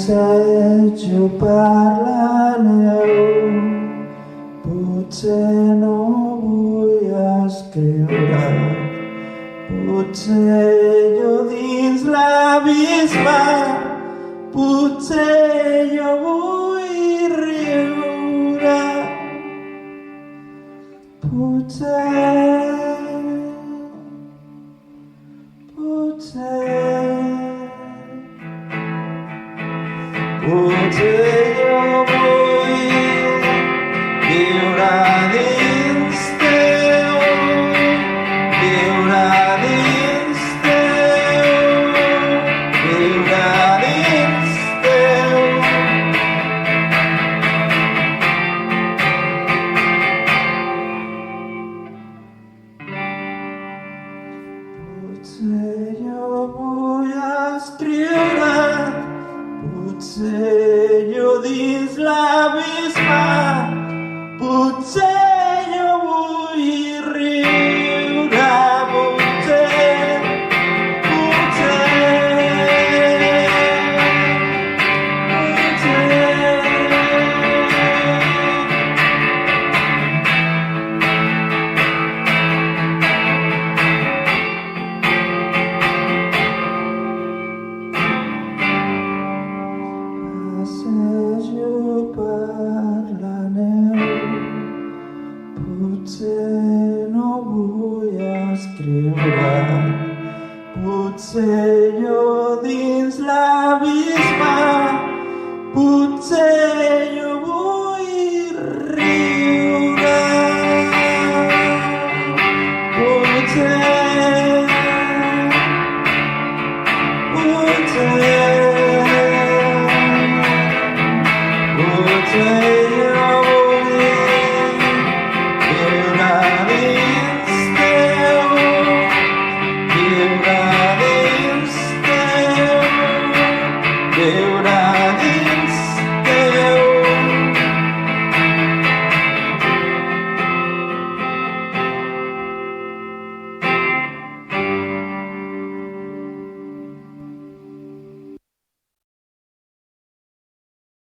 passejo per la neu, potser no vull escriure, potser jo dins l'abisme, potser jo vull riure, potser jo vull viure dins teu, viure dins teu, viure dins teu. Potser jo vull escriure, potser jo dins l'abisme, potser